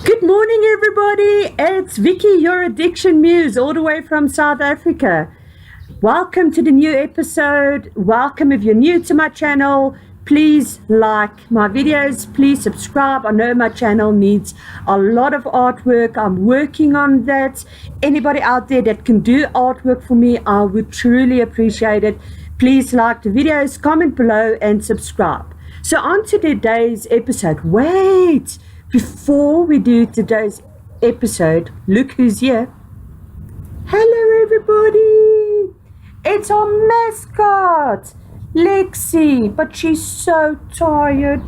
Good morning, everybody. It's Vicky, your addiction muse, all the way from South Africa. Welcome to the new episode. Welcome if you're new to my channel. Please like my videos. Please subscribe. I know my channel needs a lot of artwork. I'm working on that. Anybody out there that can do artwork for me, I would truly appreciate it. Please like the videos, comment below, and subscribe. So on to today's episode. Wait! Before we do today's episode, look who's here. Hello, everybody. It's our mascot, Lexi, but she's so tired.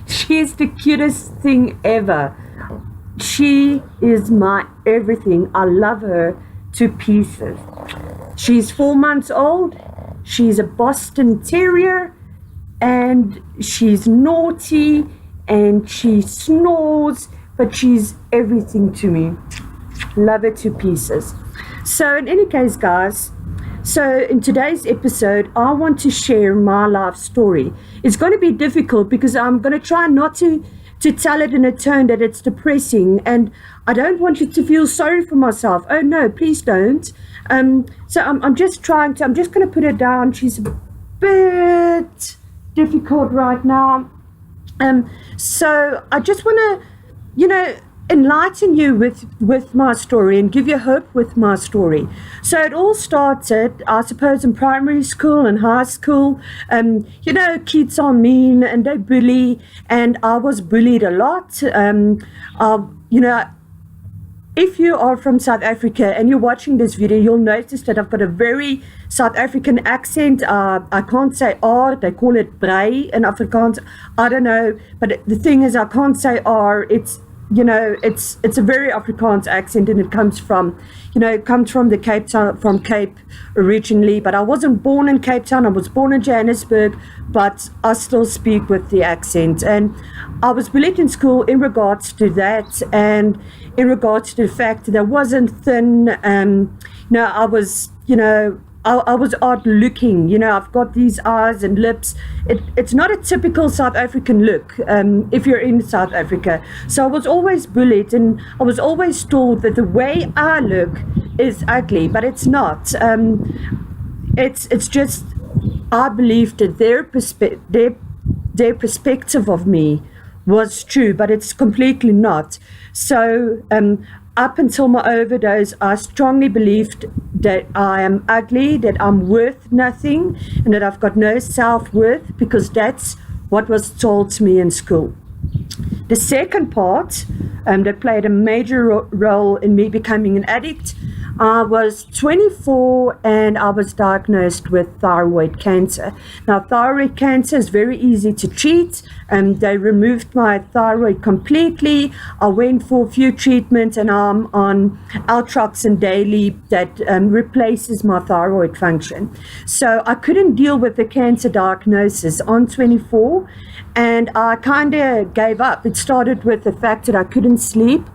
She's the cutest thing ever. She is my everything. I love her to pieces. She's 4 months old. She's a Boston Terrier, and she's naughty. And she snores, but she's everything to me. Love her to pieces. So in any case, guys, so in today's episode, I want to share my life story. It's going to be difficult because I'm going to try not to tell it in a tone that it's depressing, and I don't want you to feel sorry for myself. Oh no, please don't. So I'm just going to put her down. She's a bit difficult right now. So I just want to, enlighten you with my story and give you hope with my story. So it all started, I suppose, in primary school and high school. Kids are mean and they bully, and I was bullied a lot. If you are from South Africa and you're watching this video, you'll notice that I've got a very South African accent. I can't say R, they call it brei in Afrikaans. I don't know, but the thing is, I can't say R. It's a very Afrikaans accent, and it comes from the Cape Town, from Cape originally. But I wasn't born in Cape Town. I was born in Johannesburg, but I still speak with the accent. And I was bullied in school in regards to that, and in regards to the fact that I wasn't thin. I was, I was odd looking. I've got these eyes and lips. It's not a typical South African look if you're in South Africa. So I was always bullied, and I was always told that the way I look is ugly, but it's not. It's just, I believed that their perspective of me was true, but it's completely not. So up until my overdose, I strongly believed that I am ugly, that I'm worth nothing, and that I've got no self-worth, because that's what was told to me in school. The second part that played a major role in me becoming an addict, I was 24 and I was diagnosed with thyroid cancer. Now, thyroid cancer is very easy to treat. They removed my thyroid completely. I went for a few treatments, and I'm on Altroxin daily that replaces my thyroid function. So I couldn't deal with the cancer diagnosis on 24, and I kind of gave up. It started with the fact that I couldn't sleep,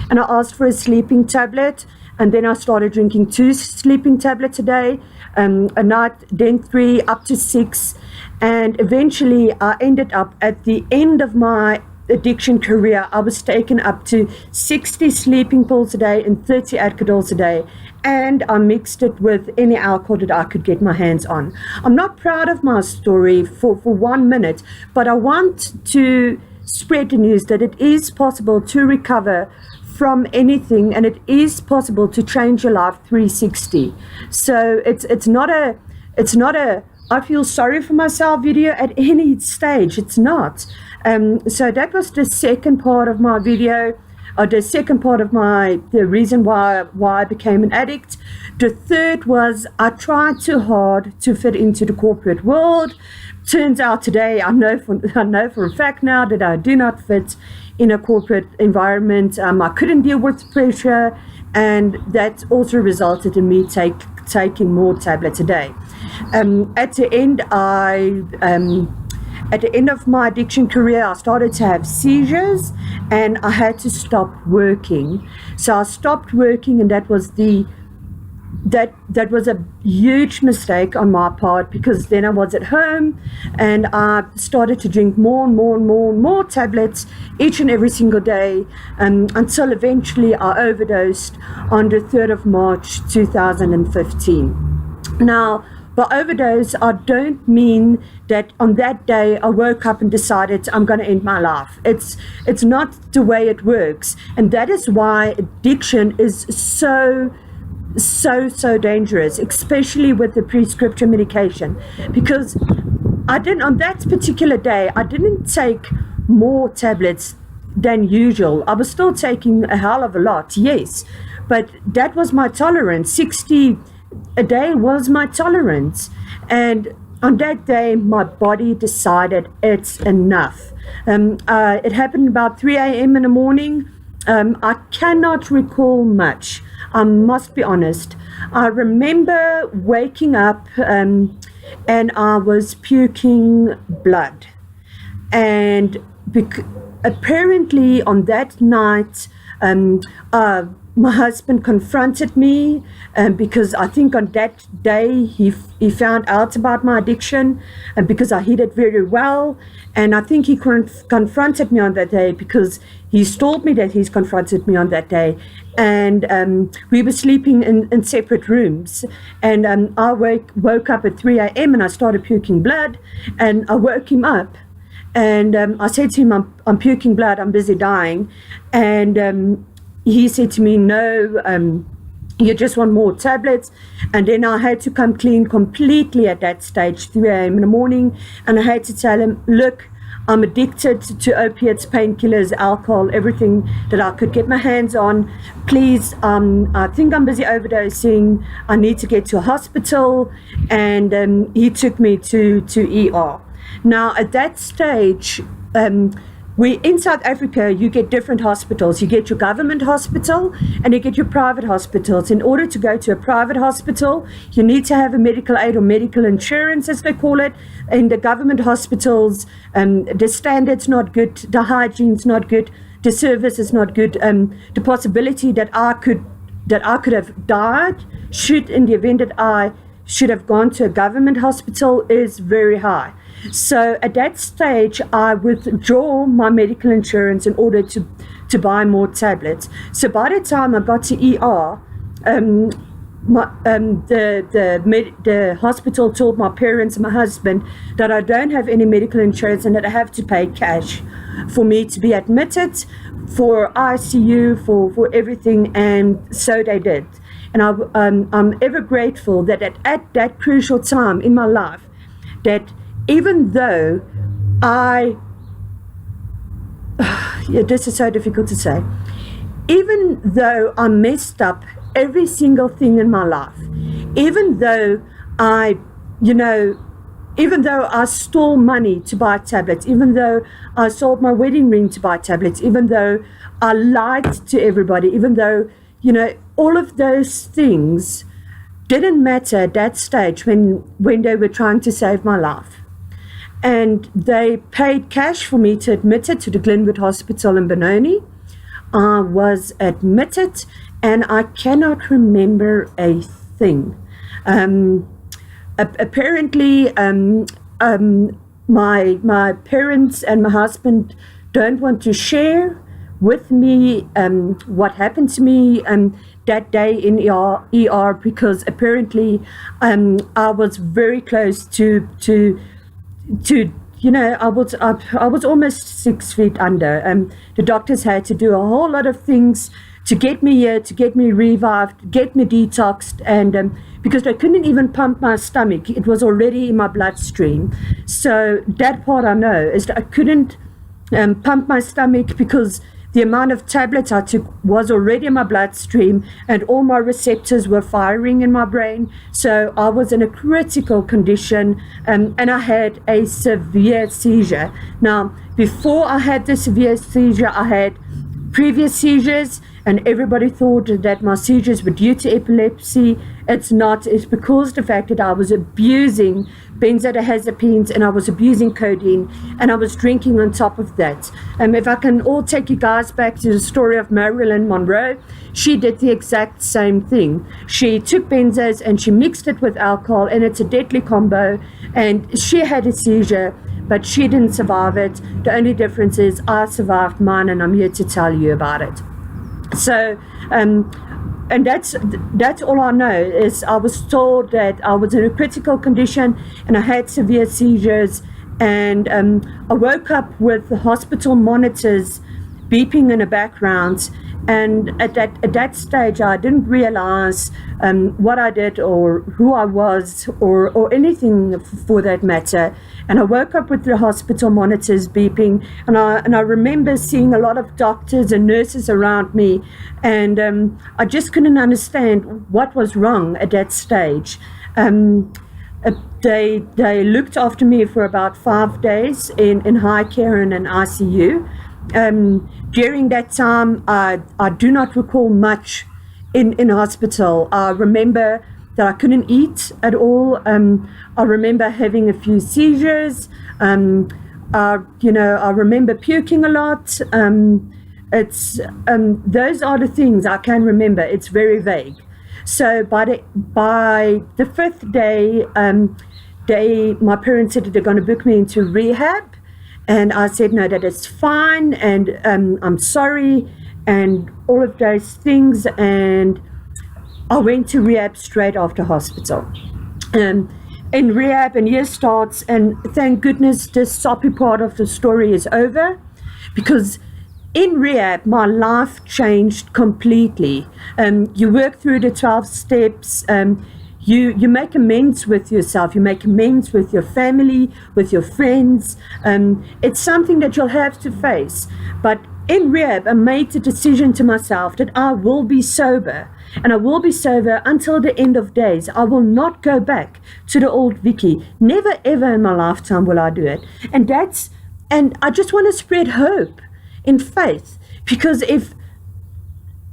and I asked for a sleeping tablet. And then I started drinking 2 sleeping tablets a day, a night, then 3, up to 6. And eventually I ended up at the end of my addiction career. I was taken up to 60 sleeping pills a day and 30 Adcodols a day. And I mixed it with any alcohol that I could get my hands on. I'm not proud of my story for 1 minute, but I want to spread the news that it is possible to recover from anything, and it is possible to change your life 360. So it's not a I feel sorry for myself video at any stage. It's not. So that was the second part of my video, or the second part of the reason why I became an addict. The third was I tried too hard to fit into the corporate world. Turns out today, I know for a fact now that I do not fit in a corporate environment. I couldn't deal with pressure, and that also resulted in me taking more tablets a day. At the end of my addiction career, I started to have seizures, and I had to stop working. So I stopped working, and that was the that was a huge mistake on my part, because then I was at home and I started to drink more and more and more and more tablets each and every single day, until eventually I overdosed on the 3rd of March 2015. Now, by overdose, I don't mean that on that day I woke up and decided I'm going to end my life. It's not the way it works, and that is why addiction is so dangerous, especially with the prescription medication, because on that particular day, I didn't take more tablets than usual. I was still taking a hell of a lot, yes, but that was my tolerance. 60 a day was my tolerance, and on that day my body decided it's enough. It happened about 3 a.m. in the morning. I cannot recall much, I must be honest. I remember waking up and I was puking blood, and apparently on that night my husband confronted me, because I think on that day he found out about my addiction, because I hid it very well, and I think he confronted me on that day because he's told me that he's confronted me on that day, and we were sleeping in separate rooms, and I woke up at 3 a.m. and I started puking blood, and I woke him up, and I said to him, I'm puking blood, I'm busy dying, and he said to me, no, you just want more tablets. And then I had to come clean completely at that stage, 3 a.m. in the morning, and I had to tell him, look, I'm addicted to opiates, painkillers, alcohol, everything that I could get my hands on. Please, I think I'm busy overdosing. I need to get to a hospital. And he took me to ER. Now, at that stage, in South Africa, you get different hospitals. You get your government hospital and you get your private hospitals. In order to go to a private hospital, you need to have a medical aid or medical insurance, as they call it. In the government hospitals, the standard's not good, the hygiene's not good, the service is not good. The possibility that I could have died, in the event that I should have gone to a government hospital, is very high. So at that stage, I withdraw my medical insurance in order to buy more tablets. So by the time I got to ER, the hospital told my parents and my husband that I don't have any medical insurance and that I have to pay cash for me to be admitted, for ICU, for everything, and so they did. And I'm ever grateful that at that crucial time in my life, that even though this is so difficult to say, even though I messed up every single thing in my life, even though I stole money to buy tablets, even though I sold my wedding ring to buy tablets, even though I lied to everybody, even though, all of those things didn't matter at that stage when they were trying to save my life. And they paid cash for me to admit it to the Glenwood Hospital in Benoni. I was admitted and I cannot remember a thing. Apparently, my parents and my husband don't want to share with me what happened to me that day in ER, because apparently I was very close to I was almost 6 feet under. The doctors had to do a whole lot of things to get me here, to get me revived, get me detoxed, and because they couldn't even pump my stomach. It was already in my bloodstream. So that part I know is that I couldn't pump my stomach because the amount of tablets I took was already in my bloodstream and all my receptors were firing in my brain. So I was in a critical condition, and I had a severe seizure. Now, before I had the severe seizure, I had previous seizures, and everybody thought that my seizures were due to epilepsy. It's not. It's because the fact that I was abusing benzodiazepines and I was abusing codeine and I was drinking on top of that. If I can all take you guys back to the story of Marilyn Monroe, she did the exact same thing. She took benzos and she mixed it with alcohol, and it's a deadly combo, and she had a seizure, but she didn't survive it. The only difference is I survived mine, and I'm here to tell you about it. So, and that's all I know is I was told that I was in a critical condition and I had severe seizures, and I woke up with the hospital monitors beeping in the background. And at that stage, I didn't realize what I did or who I was or anything for that matter. And I woke up with the hospital monitors beeping, and I remember seeing a lot of doctors and nurses around me, and I just couldn't understand what was wrong at that stage. They looked after me for about 5 days in high care and in ICU. During that time, I do not recall much in hospital. I remember that I couldn't eat at all. I remember having a few seizures. I remember puking a lot. Those are the things I can remember. It's very vague. So by the 5th day, my parents said that they're going to book me into rehab. And I said, no, that is fine, and I'm sorry, and all of those things. And I went to rehab straight after hospital. In rehab, and year starts, and thank goodness this soppy part of the story is over, because in rehab, my life changed completely. You work through the 12 steps. You make amends with yourself. You make amends with your family, with your friends. It's something that you'll have to face. But in rehab, I made the decision to myself that I will be sober. And I will be sober until the end of days. I will not go back to the old Vicky. Never, ever in my lifetime will I do it. And I just want to spread hope in faith. Because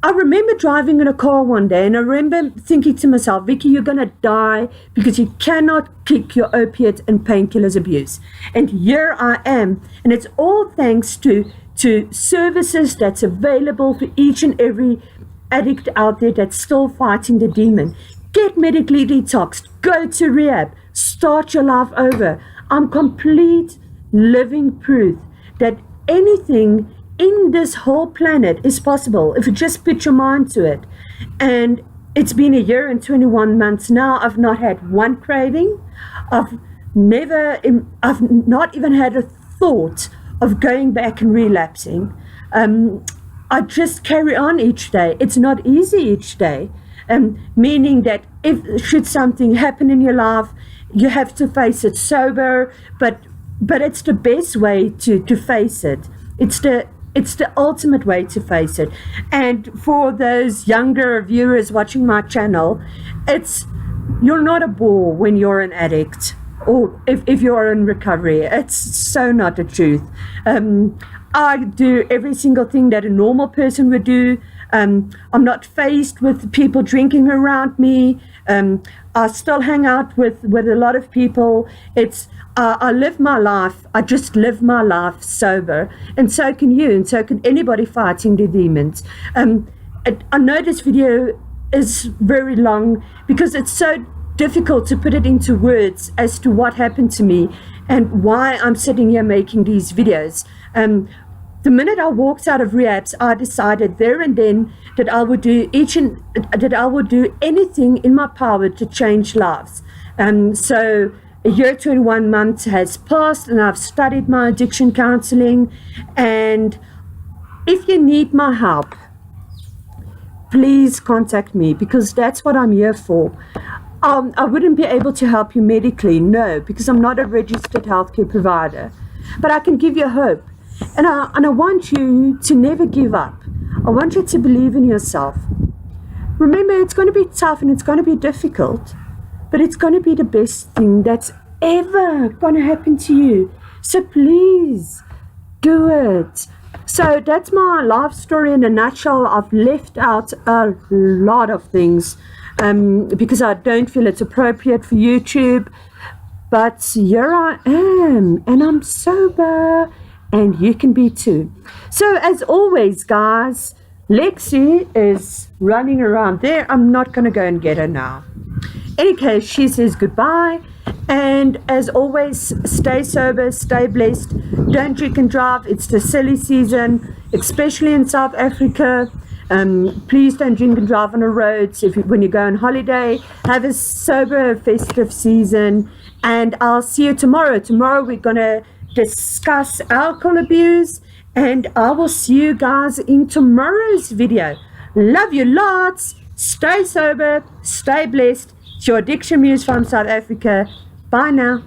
I remember driving in a car one day, and I remember thinking to myself, Vicky, you're going to die because you cannot kick your opiate and painkillers abuse. And here I am. And it's all thanks to services that's available for each and every addict out there that's still fighting the demon. Get medically detoxed. Go to rehab. Start your life over. I'm complete living proof that anything in this whole planet is possible if you just put your mind to it. And it's been 1 year and 21 months now. I've not had one craving. I've not even had a thought of going back and relapsing. I just carry on each day. It's not easy each day, meaning that should something happen in your life, you have to face it sober, but it's the best way to face it. It's the ultimate way to face it. And for those younger viewers watching my channel, you're not a bore when you're an addict, or if you're in recovery. It's so not the truth. I do every single thing that a normal person would do. I'm not faced with people drinking around me. I still hang out with a lot of people. I live my life. I just live my life sober, and so can you, and so can anybody fighting the demons. I know this video is very long because it's so difficult to put it into words as to what happened to me and why I'm sitting here making these videos. The minute I walked out of rehabs, I decided there and then that I would do anything in my power to change lives. So 1 year, 21 months has passed, and I've studied my addiction counseling. And if you need my help, please contact me, because that's what I'm here for. I wouldn't be able to help you medically, no, because I'm not a registered healthcare provider. But I can give you hope. And I want you to never give up. I want you to believe in yourself. Remember, it's going to be tough and it's going to be difficult, but it's going to be the best thing that's ever going to happen to you. So please do it. So that's my life story in a nutshell. I've left out a lot of things. because I don't feel it's appropriate for YouTube. But here I am, and I'm sober, and you can be too. So as always, guys, Lexi is running around there. I'm not going to go and get her now. Any case, she says goodbye, and as always, stay sober, stay blessed, don't drink and drive. It's the silly season, especially in South Africa. Please don't drink and drive on the roads when you go on holiday. Have a sober, festive season, and I'll see you tomorrow. Tomorrow we're going to discuss alcohol abuse, and I will see you guys in tomorrow's video. Love you lots. Stay sober, stay blessed. It's your Addiction Muse from South Africa. Bye now.